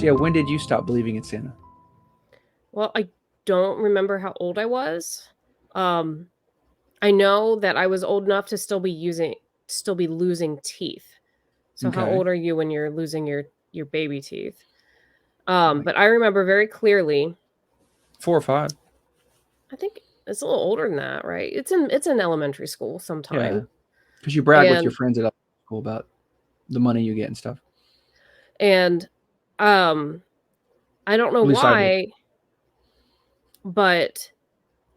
So yeah, when did you stop believing in Santa? Well, I don't remember how old I was. Um, I know that I was old enough to still be losing teeth. So how Okay. old are you when you're losing your baby teeth? Like But I remember very clearly. 4 or 5. I think it's a little older than that, right? It's in elementary school Yeah. sometime. Because you brag with your And friends at school about the money you get and stuff. and um I don't know At least I did. why, but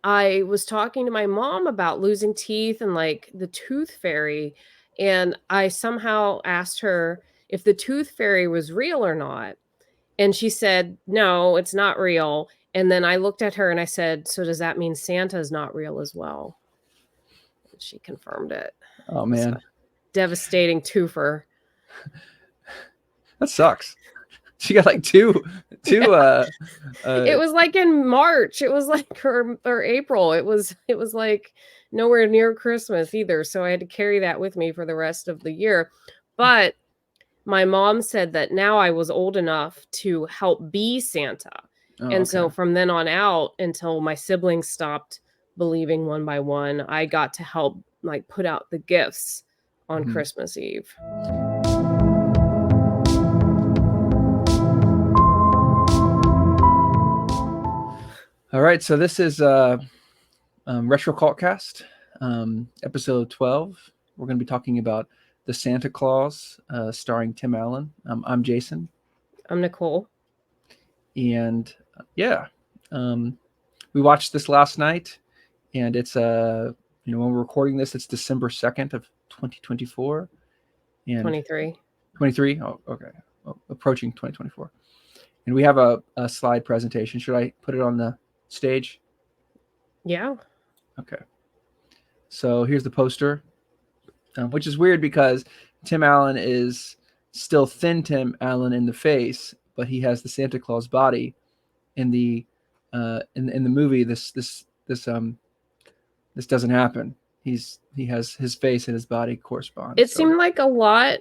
I was talking to my mom about losing teeth and like the tooth fairy, and I somehow asked her if the tooth fairy was real or not. And she said, "No, it's not real." And then I looked at her and I said, "So does that mean Santa's not real as well?" And she confirmed it. Oh So man, devastating twofer. that sucks. She got like two. Yeah. Uh. It was like in March. It was like or April. It was like nowhere near Christmas either. So I had to carry that with me for the rest of the year. But my mom said that now I was old enough to help be Santa. Oh, And okay. so from then on out until my siblings stopped believing one by one, I got to help like put out the gifts on Mhm. Christmas Eve. All right, so this is RetroCultCast, episode 12. We're going to be talking about the Santa Claus, starring Tim Allen. I'm Jason, I'm Nicole. and yeah, um, we watched this last night, and it's when we're recording this, it's December 2nd of 2024, and 23. 23. Oh, okay, approaching 2024, and we have a slide presentation. Should I put it on the stage? Yeah. Okay. So here's the poster, which is weird because Tim Allen is still thin Tim Allen in the face, but he has the Santa Claus body in the in the movie. This doesn't happen. He has his face and his body correspond. It So seemed like a lot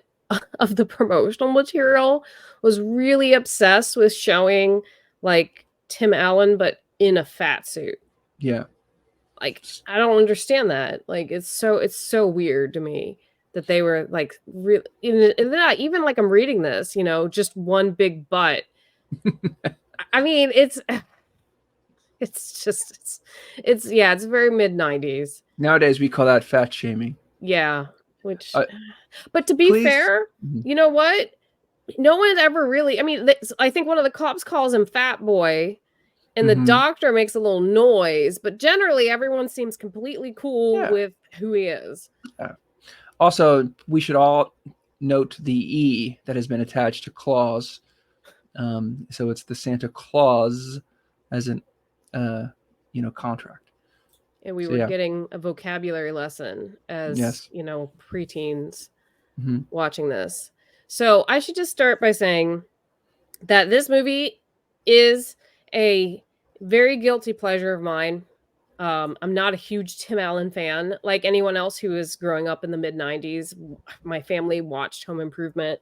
of the promotional material was really obsessed with showing like Tim Allen but in a fat suit. yeah, Like I don't understand that. Like it's so weird to me that they were like really even like I'm reading this, just one big butt. I mean, it's just it's very mid 90s. nowadays we call that fat shaming. Yeah, which Uh, but to be please. fair, Mhm. you know what? No one's ever really. I mean, I think one of the cops calls him Fat Boy, and the Mhm. doctor makes a little noise, but generally everyone seems completely cool Yeah. with who he is. Yeah. Also, we should all note the E that has been attached to Claus. So it's the Santa Claus as an contract. And we So were yeah, getting a vocabulary lesson as, yes. preteens Hmm. watching this. So I should just start by saying that this movie is a very guilty pleasure of mine. I'm not a huge Tim Allen fan. Like anyone else who is growing up in the mid 90s, my family watched Home Improvement.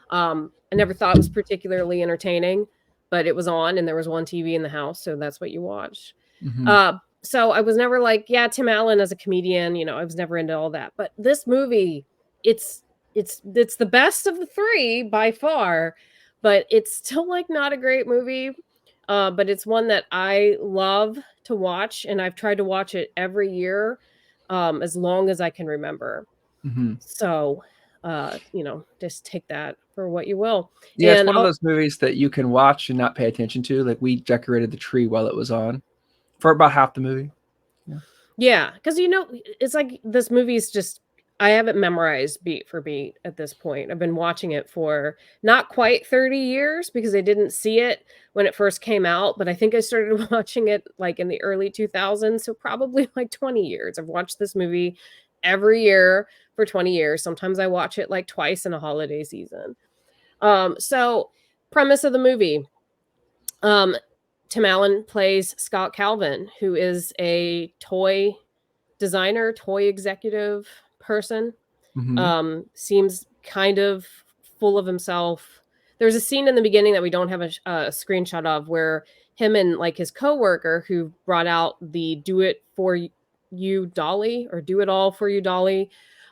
I never thought it was particularly entertaining, but it was on and there was one TV in the house. So that's what you watched. Hmm. So I was never like, yeah, Tim Allen as a comedian, I was never into all that. But this movie, it's it's the best of the three by far, but it's still like not a great movie. But it's one that I love to watch, and I've tried to watch it every year, as long as I can remember. Hmm. So, just take that for what you will. Yeah, it's And one of those movies that you can watch and not pay attention to. Like we decorated the tree while it was on for about half the movie. Yeah. yeah, because it's like this movie's just I have it memorized beat for beat at this point. I've been watching it for not quite 30 years because I didn't see it when it first came out, but I think I started watching it like in the early 2000s, so probably like 20 years. I've watched this movie every year for 20 years. Sometimes I watch it like twice in a holiday season. So premise of the movie. Um, Tim Allen plays Scott Calvin, who is a toy designer, toy executive person. Hmm. Seems kind of full of himself. there's a scene in the beginning that we don't have a screenshot of where him and like his coworker who brought out the "Do It For You dolly" or "Do It All For You" dolly,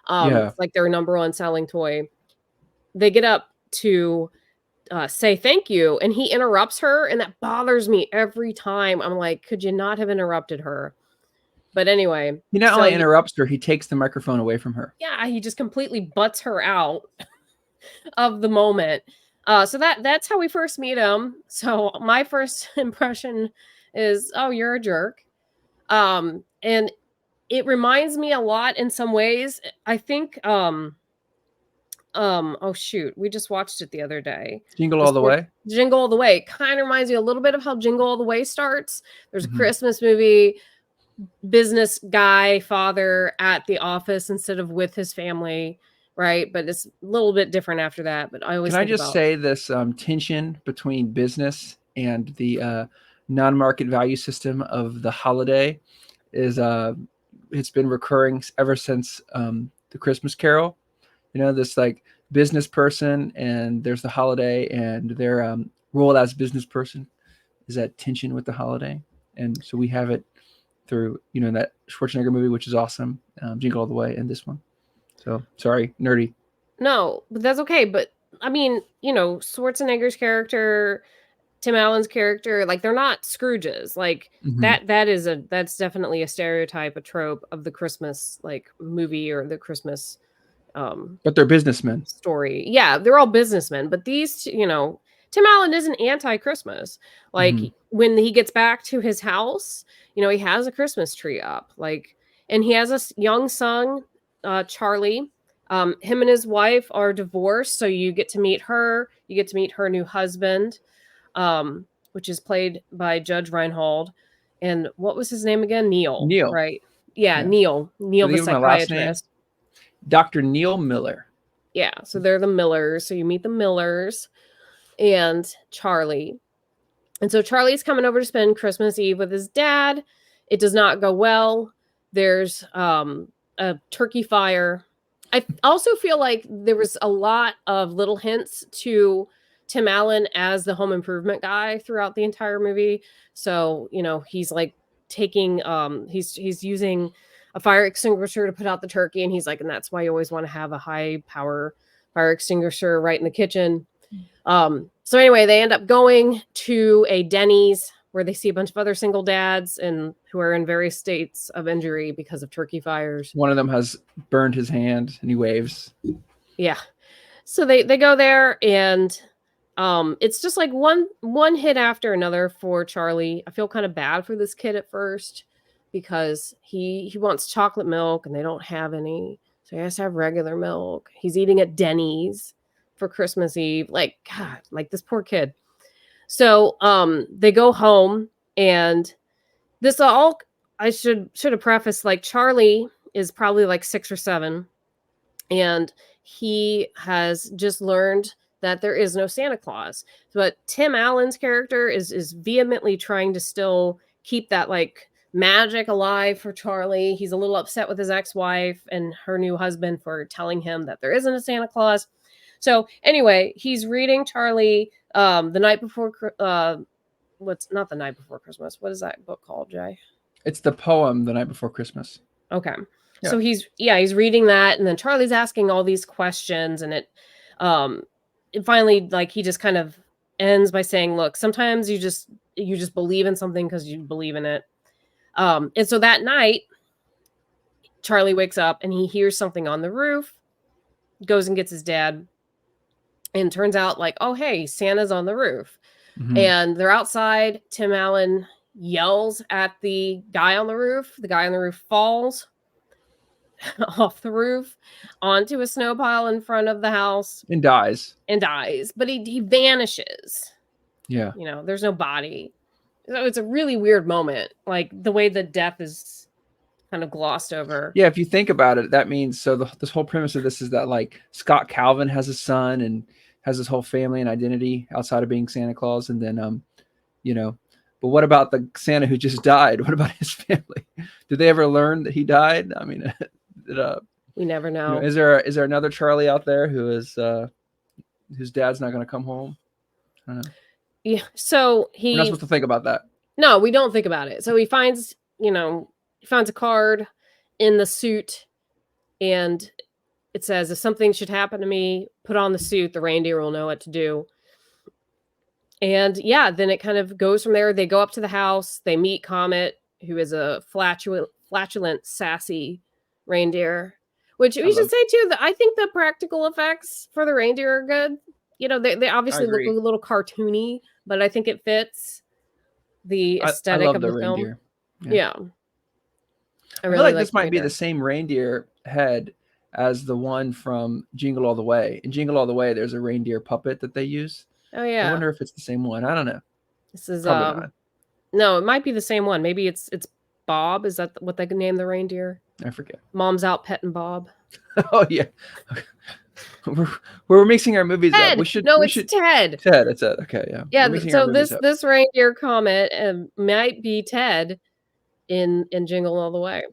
Yeah. it's like their number one selling toy. They get up to say thank you, and he interrupts her, and that bothers me every time. I'm like, could you not have interrupted her? But anyway, He not so only interrupts her, he takes the microphone away from her. yeah, he just completely butts her out of the moment. So that's how we first meet him. So my first impression is, oh, you're a jerk. And it reminds me a lot in some ways. I think oh shoot, we just watched it the other day. Jingle All the Way. Jingle All the Way kind of reminds me a little bit of how Jingle All the Way starts. There's a Mhm. Christmas movie, business guy, father at the office instead of with his family, right? But it's a little bit different after that. But I always Can I think just about say this tension between business and the non-market value system of the holiday is it's been recurring ever since the Christmas Carol. You know, this like business person and there's the holiday, and their role as business person is that tension with the holiday, and so we have it through that Schwarzenegger movie, which is awesome, Jingle All the Way, and this one. So sorry, nerdy. no, but that's okay. But I mean, Schwarzenegger's character, Tim Allen's character, like they're not Scrooges. Like Mhm. that's definitely a stereotype, a trope of the Christmas like movie or the Christmas But they're businessmen. story. Yeah, they're all businessmen, but these, Tim Allen isn't anti-Christmas. Like Mhm. when he gets back to his house, he has a Christmas tree up, like, and he has a young son, Charlie. Him and his wife are divorced, so you get to meet her. You get to meet her new husband, which is played by Judge Reinhold. And what was his name again? Neil, Neil. right? Yeah, Yeah. Neil, Did they the give him a last name? psychiatrist. Dr. Neil Miller. Yeah, so they're the Millers. So you meet the Millers and Charlie. And so Charlie's coming over to spend Christmas Eve with his dad. It does not go well. There's a turkey fire. I also feel like there was a lot of little hints to Tim Allen as the home improvement guy throughout the entire movie. So, he's like taking he's using a fire extinguisher to put out the turkey, and he's like, and that's why you always want to have a high power fire extinguisher right in the kitchen. So anyway, they end up going to a Denny's where they see a bunch of other single dads and who are in various states of injury because of turkey fires. One of them has burned his hand and he waves. Yeah. So they go there, and it's just like one hit after another for Charlie. I feel kind of bad for this kid at first because he wants chocolate milk and they don't have any. So he has to have regular milk. He's eating at Denny's for Christmas Eve. Like, God, like this poor kid. So they go home, and this all I should have prefaced, like Charlie is probably like 6 or 7, and he has just learned that there is no Santa Claus. But Tim Allen's character is vehemently trying to still keep that like magic alive for Charlie. He's a little upset with his ex-wife and her new husband for telling him that there isn't a Santa Claus. So anyway, he's reading Charlie the night before what's not the night before Christmas. What is that book called, Jay? It's the poem The Night Before Christmas. Okay. Yeah. So he's reading that, and then Charlie's asking all these questions, and it finally, like, he just kind of ends by saying, look, sometimes you just believe in something because you believe in it. And so that night, Charlie wakes up and he hears something on the roof, goes and gets his dad, and turns out like, oh, hey, Santa's on the roof. Mhm. And they're outside. Tim Allen yells at the guy on the roof. The guy on the roof falls off the roof onto a snow pile in front of the house And dies. But he vanishes. Yeah. There's no body. So it's a really weird moment, like the way the death is kind of glossed over. Yeah, if you think about it, that means this whole premise of this is that like Scott Calvin has a son and has this whole family and identity outside of being Santa Claus, and then but what about the Santa who just died? What about his family? Did they ever learn that he died? I mean, we never know. Is there another Charlie out there who is his dad's not going to come home. I don't know. Yeah. So We're not supposed to think about that. No, we don't think about it. So he finds, he finds a card in the suit, and it says, if something should happen to me, put on the suit, the reindeer will know what to do. And yeah, then it kind of goes from there. They go up to the house, they meet Comet, who is a flatulent, sassy reindeer, which we should say too, that I think the practical effects for the reindeer are good. They obviously look a little cartoony, but I think it fits the aesthetic of the reindeer. film. Yeah. I really feel like this might be the same reindeer head as the one from Jingle All the Way. In Jingle All the Way, there's a reindeer puppet that they use. Oh yeah. I wonder if it's the same one. I don't know. This is no, it might be the same one. Maybe it's Bob. Is that what they name the reindeer? I forget. Mom's out petting Bob. Oh yeah. We're mixing our movies Ted. up. We should. It's Ted. Ted. It's Ted. Okay, yeah. Yeah. So this reindeer Comet might be Ted in Jingle All the Way.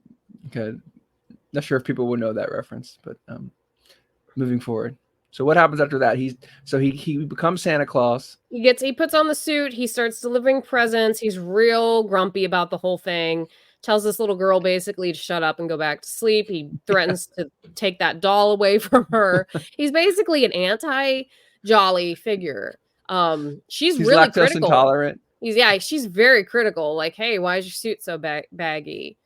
Okay. Not sure if people would know that reference, but moving forward. So what happens after that? He becomes Santa Claus. He puts on the suit. He starts delivering presents. He's real grumpy about the whole thing. Tells this little girl basically to shut up and go back to sleep. He threatens to take that doll away from her. He's basically an anti-jolly figure. She's really lactose critical. Intolerant. She's very critical. Like, hey, why is your suit so baggy?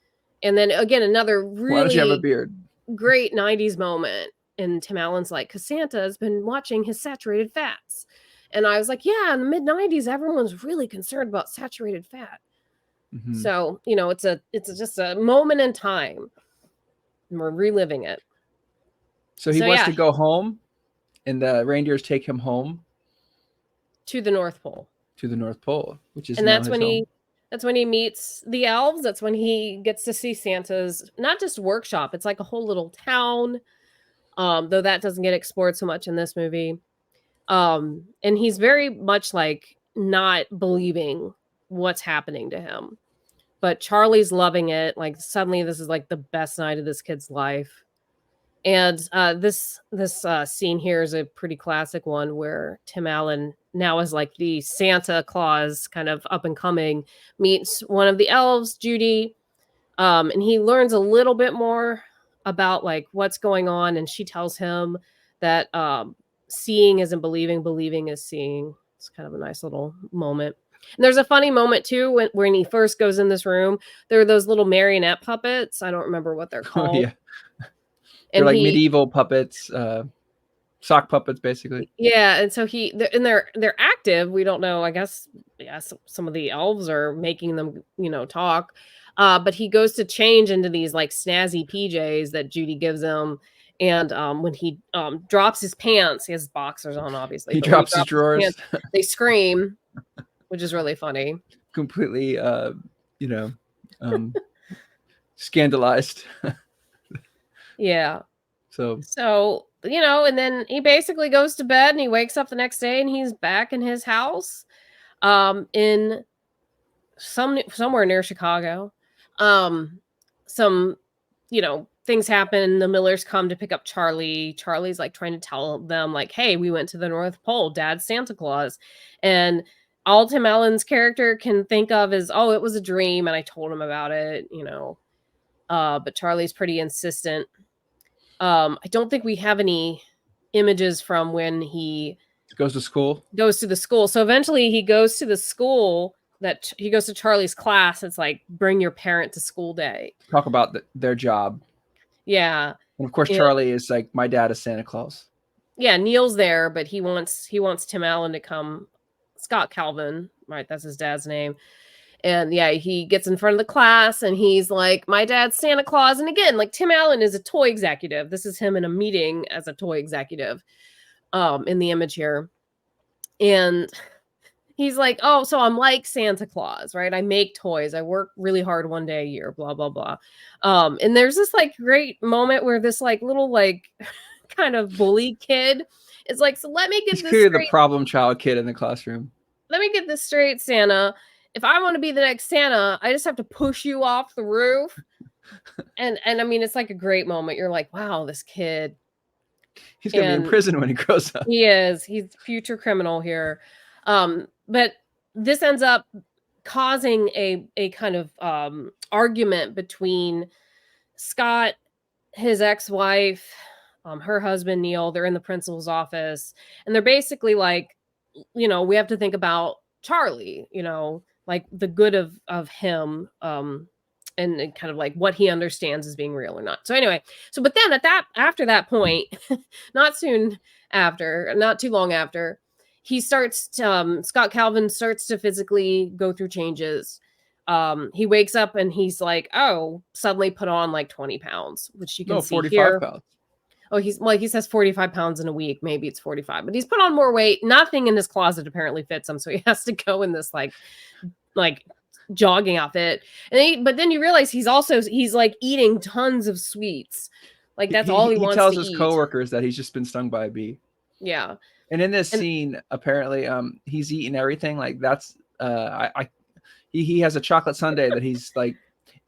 And then again, another really why don't you have a beard? Great 90s moment. And Tim Allen's like, because Santa has been watching his saturated fats. And I was like, yeah, in the mid 90s, everyone's really concerned about saturated fat. Mm-hmm. So, it's just a moment in time. And we're reliving it. So he wants to go home, and the reindeers take him home. To the North Pole. To the North Pole, which is that's when he meets the elves. That's when he gets to see Santa's, not just workshop. It's like a whole little town. Though that doesn't get explored so much in this movie. And he's very much like not believing what's happening to him. But Charlie's loving it. Like suddenly this is like the best night of this kid's life. And this scene here is a pretty classic one where Tim Allen now is like the Santa Claus kind of up and coming, meets one of the elves, Judy. And he learns a little bit more about like what's going on, and she tells him that seeing isn't believing, believing is seeing. It's kind of a nice little moment. And there's a funny moment too when he first goes in this room. There are those little marionette puppets. I don't remember what they're called. Oh, yeah. They're like medieval puppets, sock puppets, basically. Yeah, and so they're active. We don't know. I guess some of the elves are making them, talk. But he goes to change into these like snazzy PJs that Judy gives him. And when he drops his pants, he has boxers on, obviously. He drops his drawers. Pants, they scream, which is really funny. Completely, scandalized. Yeah. So, and then he basically goes to bed and he wakes up the next day and he's back in his house in somewhere near Chicago. Some things happen. The Millers come to pick up Charlie. Charlie's like trying to tell them like, hey, we went to the North Pole. Dad's Santa Claus. And all Tim Allen's character can think of is, oh, it was a dream. And I told him about it, but Charlie's pretty insistent. I don't think we have any images from when he goes to the school. So eventually he goes to the school that he goes to Charlie's class. It's like, bring your parent to school day. Talk about their job. Yeah. And of course, Charlie is like, my dad is Santa Claus. Yeah. Neil's there, but he wants Tim Allen to come. Scott Calvin, right? That's his dad's name. And yeah, he gets in front of the class and he's like, my dad's Santa Claus. And again, like Tim Allen is a toy executive. This is him in a meeting as a toy executive in the image here. And he's like, oh, so I'm like Santa Claus, right? I make toys. I work really hard one day a year, blah, blah, blah. And there's this like great moment where this like little like kind of bully kid is like, so let me get this straight. The problem child kid in the classroom. Let me get this straight, Santa. If I want to be the next Santa, I just have to push you off the roof. And I mean, it's like a great moment. You're like, wow, this kid He's gonna be in And prison when he grows up. he's future criminal here. But this ends up causing a kind of argument between Scott, his ex-wife, her husband Neil. They're in the principal's office, and they're basically like, we have to think about Charlie, like the good of him, and kind of like what he understands as being real or not. So anyway, but then after that point, not too long after, he starts to, Scott Calvin starts to physically go through changes. He wakes up and he's like, oh, suddenly put on like 20 pounds, which you can see 45 here. pounds. Oh, he says 45 pounds in a week. Maybe it's 45, but he's put on more weight. Nothing in his closet apparently fits him. So he has to go in this like jogging outfit. But then you realize he's like eating tons of sweets. Like that's all he wants to eat. He tells his coworkers that he's just been stung by a bee. Yeah. And in this scene, apparently, he's eating everything. Like that's, he has a chocolate sundae that he's like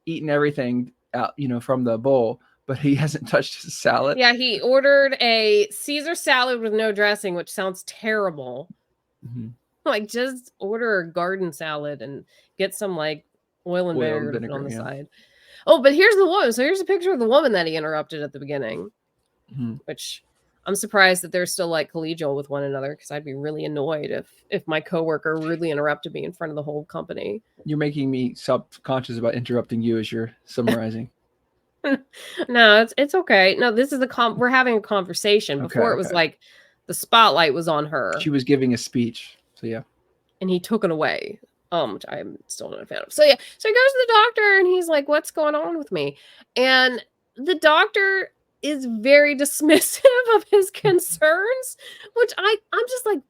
eating everything out, from the bowl, but he hasn't touched his salad. Yeah, he ordered a Caesar salad with no dressing, which sounds terrible. Mm-hmm. Like just order a garden salad and get some like oil and vinegar on the side. Oh, but here's the woman. So here's a picture of the woman that he interrupted at the beginning, which I'm surprised that they're still like collegial with one another, because I'd be really annoyed if my coworker rudely interrupted me in front of the whole company. You're making me subconscious about interrupting you as you're summarizing. No, it's okay. No, this is we're having a conversation. Before it was like the spotlight was on her. She was giving a speech. So yeah. And he took it away. Which I'm still not a fan of. So yeah. So he goes to the doctor and he's like, what's going on with me? And the doctor is very dismissive of his concerns, which I'm just like,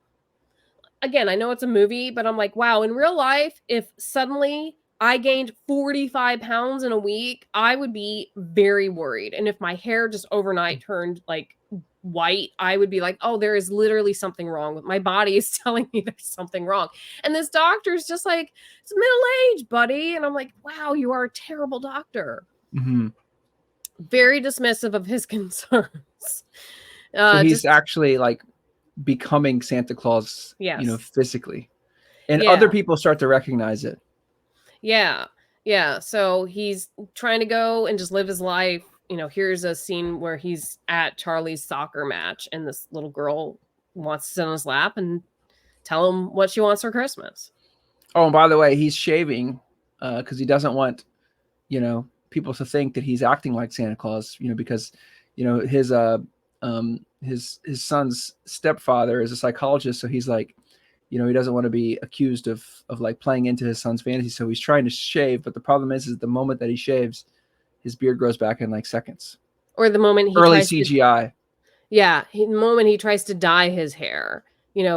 again, I know it's a movie, but I'm like, wow, in real life, if suddenly I gained 45 pounds in a week, I would be very worried. And if my hair just overnight turned like white, I would be like, oh, there is literally something wrong with my body is telling me there's something wrong. And this doctor's just like, it's middle-aged, buddy. And I'm like, wow, you are a terrible doctor. Mm-hmm. Very dismissive of his concerns. So he's actually like becoming Santa Claus, physically. And other people start to recognize it. Yeah. Yeah. So he's trying to go and just live his life. Here's a scene where he's at Charlie's soccer match and this little girl wants to sit on his lap and tell him what she wants for Christmas. Oh, and by the way, he's shaving because he doesn't want, people to think that he's acting like Santa Claus, because, his son's stepfather is a psychologist. So he's like, he doesn't want to be accused of like playing into his son's fantasy. So he's trying to shave. But the problem is the moment that he shaves, his beard grows back in like seconds. Or the moment he early CGI. The moment he tries to dye his hair,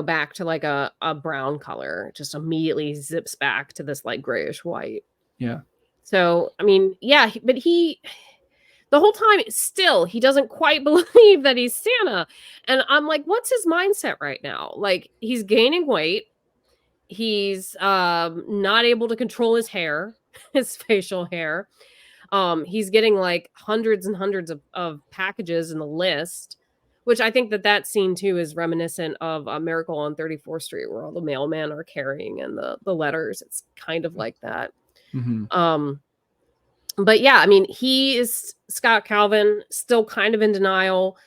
back to like a brown color, just immediately zips back to this like grayish white. Yeah. So, I mean, yeah, but the whole time still, he doesn't quite believe that he's Santa. And I'm like, what's his mindset right now? Like, he's gaining weight. He's not able to control his hair, his facial hair. He's getting like hundreds and hundreds of packages in the list, which I think that scene too is reminiscent of A Miracle on 34th Street, where all the mailmen are carrying and the letters. It's kind of like that. Mm-hmm. But yeah, I mean, he is Scott Calvin, still kind of in denial.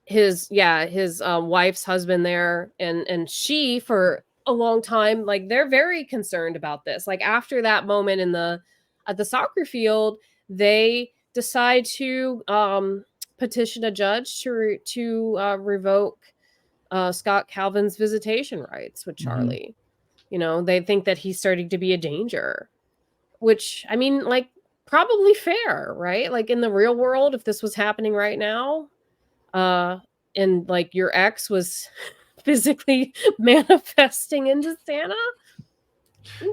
His wife's husband there, and she for a long time, like they're very concerned about this. Like after that moment at the soccer field, they decide to petition a judge to revoke Scott Calvin's visitation rights with Charlie. Mm-hmm. They think that he's starting to be a danger, which, I mean, like, probably fair, right? Like in the real world, if this was happening right now, and like your ex was physically manifesting into Santa,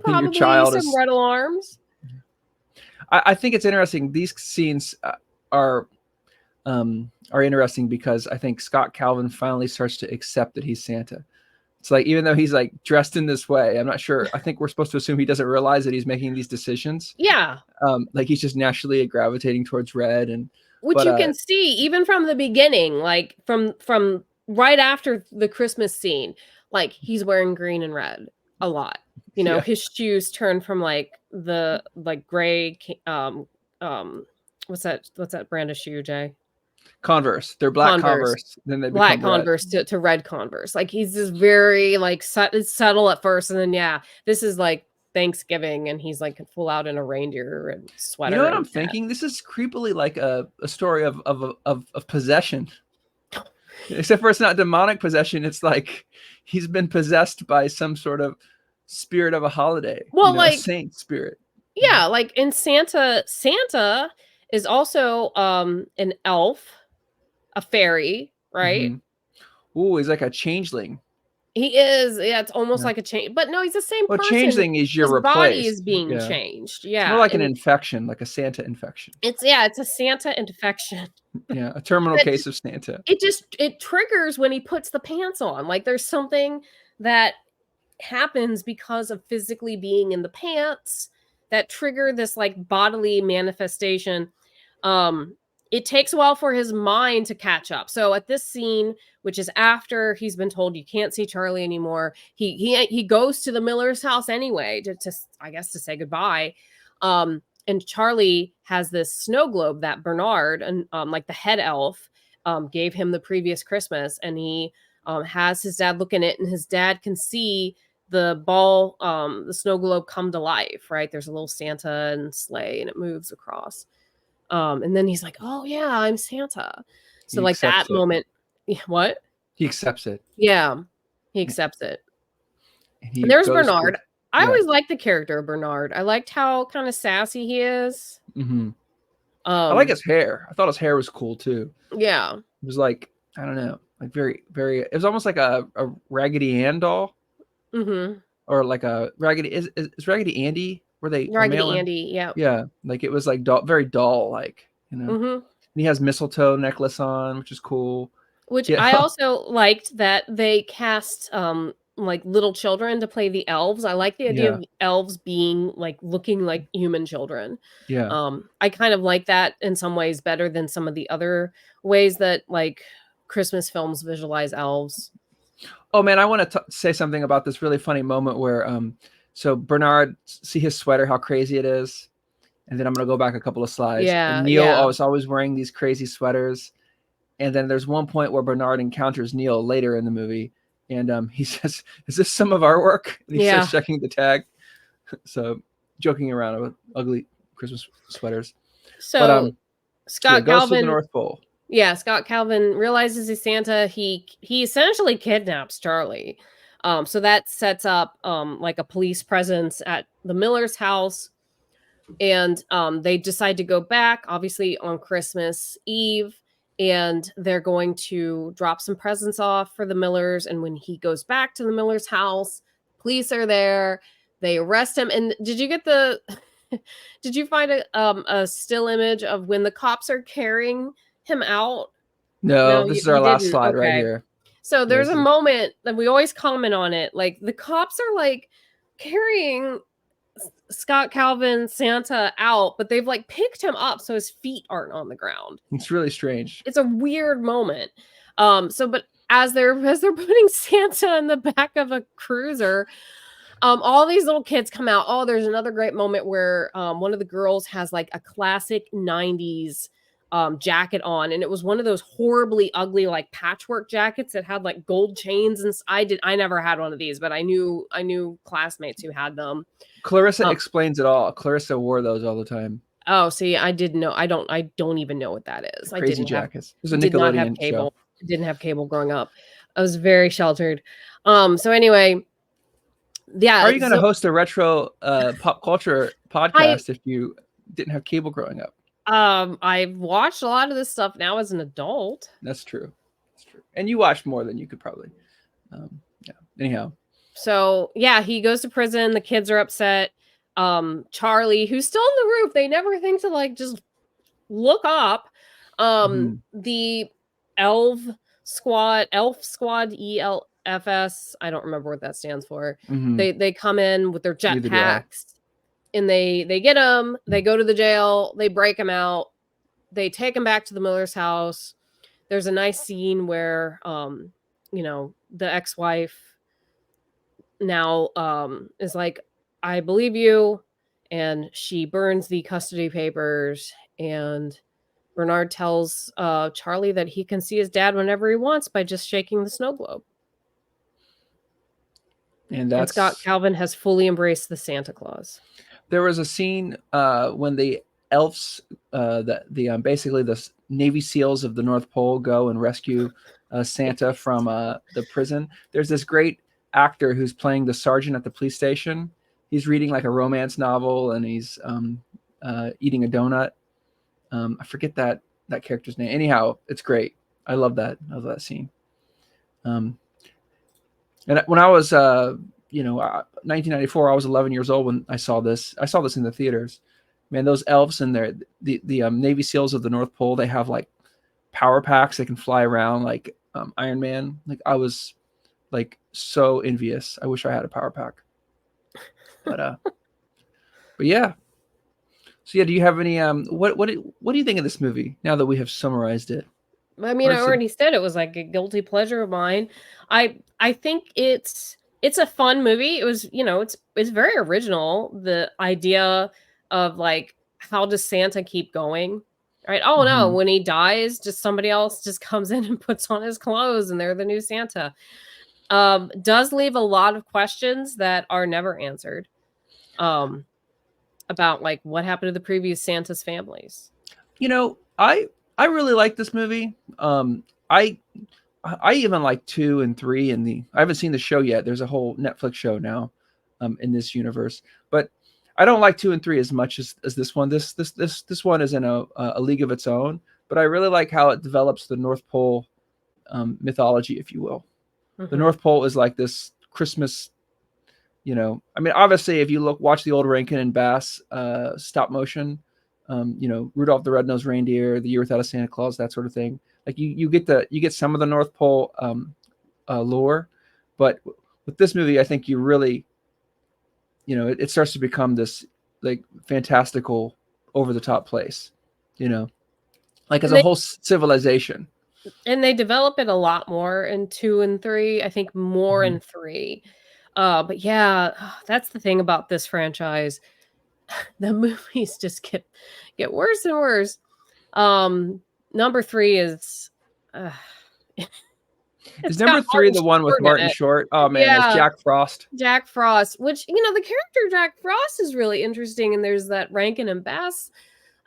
probably your child some red alarms. I think it's interesting. These scenes are interesting because I think Scott Calvin finally starts to accept that he's Santa. It's like, even though he's like dressed in this way, I'm not sure. I think we're supposed to assume he doesn't realize that he's making these decisions. Yeah. Like he's just naturally gravitating towards red and Which But you can see even from the beginning, like from right after the Christmas scene, like he's wearing green and red a lot. You know, yeah, his shoes turn from like the like gray what's that brand of shoe, Jay? Converse. They're black Converse. Converse, then they Black become red. Converse to red Converse. Like he's just very like subtle at first, and then yeah, this is like Thanksgiving, and he's like full out in a reindeer and You know sweater what and I'm thinking? This is creepily like a story of possession. Except for it's not demonic possession. It's like he's been possessed by some sort of spirit of a holiday. well, A like saint spirit. yeah, like in Santa is also an elf, a fairy, right? Ooh, he's like a changeling. He is, yeah, it's almost Yeah. like a change, but no, he's the same Well, person. changeling is His you're body replaced. is being Yeah. changed. It's more Yeah. like an And infection, like a Santa infection. it's a Santa infection. Yeah, a terminal That case of Santa. it triggers when he puts the pants on. Like there's something that happens because of physically being in the pants that trigger this like bodily manifestation. It takes a while for his mind to catch up. So at this scene, which is after he's been told you can't see Charlie anymore, he goes to the Miller's house anyway to I guess to say goodbye. And Charlie has this snow globe that Bernard and like the head elf gave him the previous Christmas, and he has his dad look in it, and his dad can see the ball, the snow globe come to life, right? There's a little Santa and sleigh, and it moves across. And then he's like, "Oh yeah, I'm Santa." So He like that accepts it. moment, what? He accepts it. Yeah, he accepts it. And he And there's goes to, Bernard. I yeah. always liked the character of Bernard. I liked how kind of sassy he is. I like his hair. I thought his hair was cool too. Yeah. It was like, I don't know, like very, very, it was almost like a Raggedy Ann doll. Mm-hmm. Or like a Raggedy, is Raggedy Andy? Were they Raggedy Andy, yeah. Yeah, like it was like very doll like, Mm-hmm. And he has mistletoe necklace on, which is cool. Which Yeah. I also liked that they cast like little children to play the elves. I like the idea Yeah. of elves being like looking like human children. Yeah. I kind of like that in some ways better than some of the other ways that like Christmas films visualize elves. Oh man, I want to say something about this really funny moment where so Bernard, see his sweater, how crazy it is. And then I'm going to go back a couple of slides. Yeah, And Neil yeah. was always wearing these crazy sweaters. And then there's one point where Bernard encounters Neil later in the movie. And he says, "Is this some of our work?" And he Yeah. starts checking the tag. So joking around with ugly Christmas sweaters. So But Scott goes to the Calvin, North Pole. yeah, Scott Calvin realizes he's Santa. He essentially kidnaps Charlie. So that sets up like a police presence at the Miller's house. And they decide to go back, obviously, on Christmas Eve. And they're going to drop some presents off for the Millers. And when he goes back to the Miller's house, police are there. They arrest him. And did you get the... did you find a still image of when the cops are carrying him out? No, this is our last didn't. slide right Okay. here. So there's a moment that we always comment on it. Like the cops are like carrying Scott Calvin Santa out, but they've like picked him up so his feet aren't on the ground. It's really strange. It's a weird moment. But as they're putting Santa in the back of a cruiser, all these little kids come out. Oh, there's another great moment where one of the girls has like a classic 90s jacket on, and it was one of those horribly ugly like patchwork jackets that had like gold chains. And I never had one of these, but I knew classmates who had them. Clarissa explains it all. Clarissa wore those all the time. Oh, see, I didn't know. I don't even know what that is. Crazy jackets. It was a did not have Nickelodeon cable. show. Didn't have cable growing up. I was very sheltered. So anyway, yeah. Are you going to host a retro pop culture podcast if you didn't have cable growing up? I've watched a lot of this stuff now as an adult. That's true. That's true. And you watched more than you could probably. Yeah. Anyhow. So yeah, he goes to prison. The kids are upset. Charlie, who's still on the roof, they never think to like just look up. The elf squad, ELFS. I don't remember what that stands for. They come in with their jetpacks, and they get him. They go to the jail. They break him out. they take him back to the Miller's house. There's a nice scene where the ex-wife now is like, I believe you, and she burns the custody papers, and Bernard tells Charlie that he can see his dad whenever he wants by just shaking the snow globe. And Scott Calvin has fully embraced the Santa Claus. There was a scene when the elves, basically the Navy SEALs of the North Pole, go and rescue Santa from the prison. There's this great actor who's playing the sergeant at the police station. He's reading like a romance novel, and he's eating a donut. I forget that character's name. Anyhow, it's great. I love that. I love that scene. And when I was 1994, I was 11 years old when I saw this. I saw this in the theaters. Man, those elves and the Navy SEALs of the North Pole, they have like power packs. They can fly around like Iron Man. Like, I was like so envious. I wish I had a power pack. But yeah. So yeah, do you have any what do you think of this movie now that we have summarized it? I mean, I already said it was like a guilty pleasure of mine. I think it's a fun movie. It was, it's very original. The idea of like, how does Santa keep going? Right? Oh no, when he dies, just somebody else just comes in and puts on his clothes and they're the new Santa. Does leave a lot of questions that are never answered. About like what happened to the previous Santa's families. I really like this movie. I even like 2 and 3, and I haven't seen the show yet. There's a whole Netflix show now in this universe, but I don't like 2 and 3 as much as this one. This one is in a league of its own, but I really like how it develops the North Pole mythology, if you will. Mm-hmm. The North Pole is like this Christmas. I mean, obviously, if you watch the old Rankin and Bass stop motion, Rudolph the Red-Nosed Reindeer, The Year Without a Santa Claus, that sort of thing. Like you get some of the North Pole lore, but with this movie, I think you really, it starts to become this like fantastical, over the top place, like as a whole civilization. And they develop it a lot more in 2 and 3. I think more in 3. But yeah, that's the thing about this franchise. The movies just get worse and worse. Number 3 is is number 3 the one with Martin Short? Oh man, yeah. It's Jack Frost. Jack Frost, which the character Jack Frost is really interesting, and there's that Rankin and Bass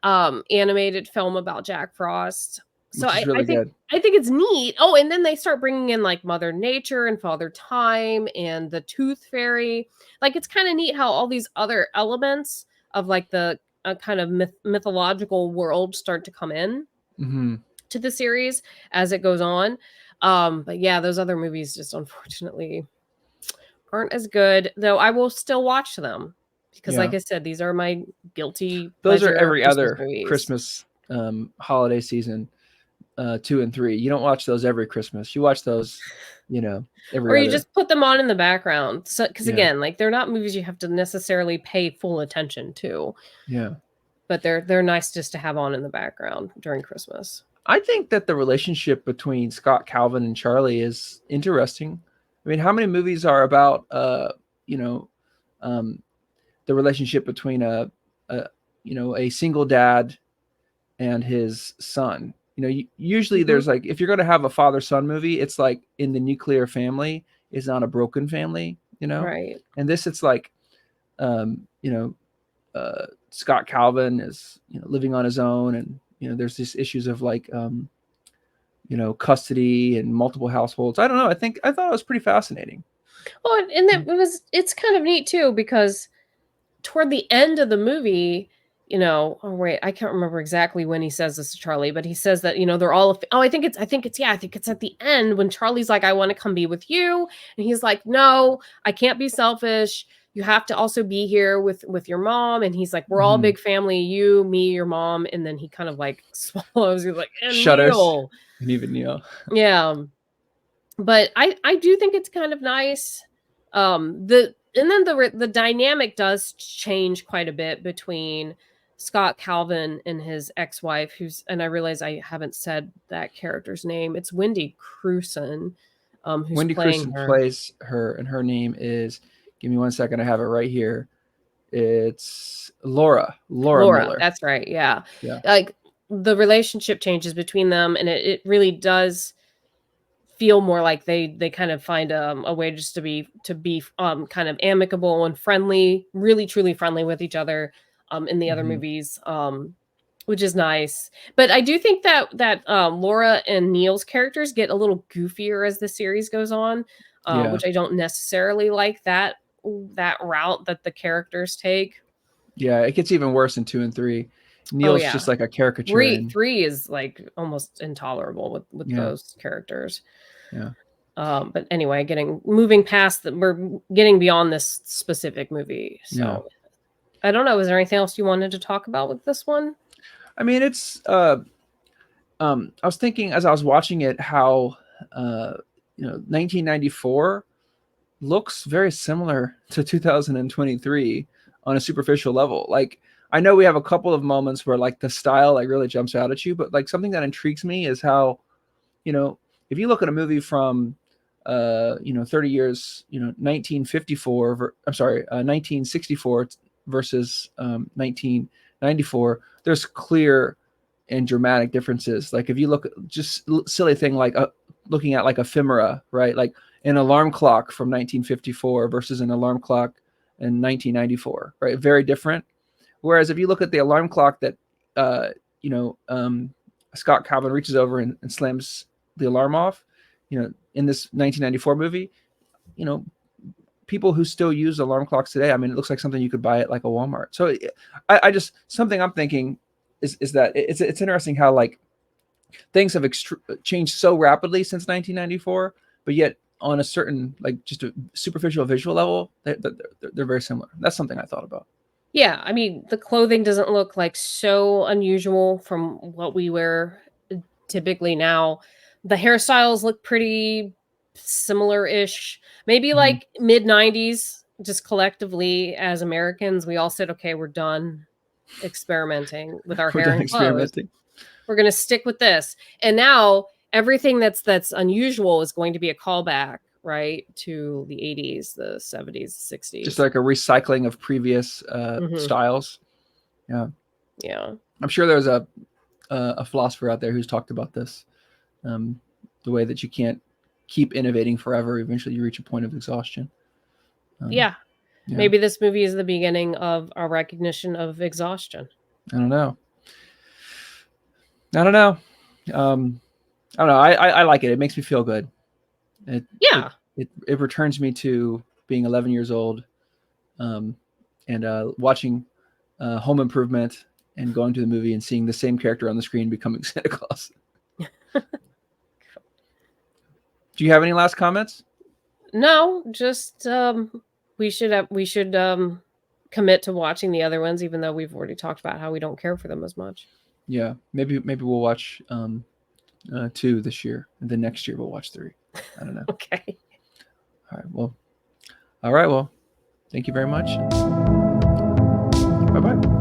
animated film about Jack Frost. So I think it's neat. Oh, and then they start bringing in like Mother Nature and Father Time and the Tooth Fairy. Like, it's kind of neat how all these other elements of like the kind of mythological world start to come in to the series as it goes on. But yeah, those other movies just unfortunately aren't as good, though I will still watch them because like I said, these are my guilty those are every Christmas other movies. Christmas holiday season. 2 and 3. You don't watch those every Christmas. You watch those, every or you just put them on in the background. So, because again, like, they're not movies you have to necessarily pay full attention to. Yeah, but they're nice just to have on in the background during Christmas. I think that the relationship between Scott Calvin and Charlie is interesting. I mean, how many movies are about the relationship between a single dad and his son? Usually there's like, if you're going to have a father-son movie, it's like in the nuclear family is not a broken family, Right. And this, it's like, Scott Calvin is, living on his own, and, there's these issues of like, custody and multiple households. I don't know. I thought it was pretty fascinating. Well, and it's kind of neat too, because toward the end of the movie, I can't remember exactly when he says this to Charlie, but he says that, they're all, I think it's at the end when Charlie's like, I want to come be with you. And he's like, no, I can't be selfish. You have to also be here with your mom. And he's like, we're all a big family, you, me, your mom. And then he kind of like swallows. He's like, and shudders. Neil. And even Neil. Yeah. But I do think it's kind of nice. The dynamic does change quite a bit between Scott Calvin and his ex-wife, and I realize I haven't said that character's name. It's Wendy Crewson, who's Wendy playing Crewson her. plays her, and her name is. Give me 1 second. I have it right here. It's Laura Miller. That's right. Yeah. Yeah. Like the relationship changes between them, and it really does feel more like they kind of find a way just to be kind of amicable and friendly, really truly friendly with each other in the other movies, which is nice. But I do think that Laura and Neil's characters get a little goofier as the series goes on, Yeah. which I don't necessarily like that route that the characters take. Yeah, it gets even worse in 2 and 3. Neil's just like a caricature. Three is like almost intolerable with those characters. Yeah. But anyway, moving past we're getting beyond this specific movie. So I don't know. Is there anything else you wanted to talk about with this one? I mean, it's I was thinking as I was watching it how 1994 looks very similar to 2023 on a superficial level. Like, I know we have a couple of moments where like the style like really jumps out at you, but like something that intrigues me is how, if you look at a movie from 30 years, 1964 versus 1994, there's clear and dramatic differences. Like if you look at just silly thing like looking at like ephemera, right? Like an alarm clock from 1954 versus an alarm clock in 1994, right? Very different. Whereas if you look at the alarm clock that Scott Calvin reaches over and slams the alarm off, in this 1994 movie, people who still use alarm clocks today, I mean, it looks like something you could buy at like a Walmart. So I just, something I'm thinking is that it's interesting how like things have changed so rapidly since 1994, but yet on a certain like just a superficial visual level, they're very similar. That's something I thought about. Yeah, I mean, the clothing doesn't look like so unusual from what we wear typically now. The hairstyles look pretty similar-ish. Maybe like mid 90s, just collectively as Americans, we all said, okay, we're done experimenting with our hair and clothes. We're going to stick with this. And now everything that's unusual is going to be a callback, right, to the 80s, the 70s, 60s. Just like a recycling of previous styles. Yeah. Yeah. I'm sure there's a philosopher out there who's talked about this, the way that you can't keep innovating forever. Eventually you reach a point of exhaustion. Yeah. Maybe this movie is the beginning of our recognition of exhaustion. I don't know. I don't know. I like it. It makes me feel good. It returns me to being 11 years old, and watching Home Improvement and going to the movie and seeing the same character on the screen becoming Santa Claus. Do you have any last comments? No, just we should commit to watching the other ones, even though we've already talked about how we don't care for them as much. Yeah, maybe we'll watch 2 this year, and then next year we'll watch 3. I don't know. Okay. All right. Well, thank you very much. Bye-bye.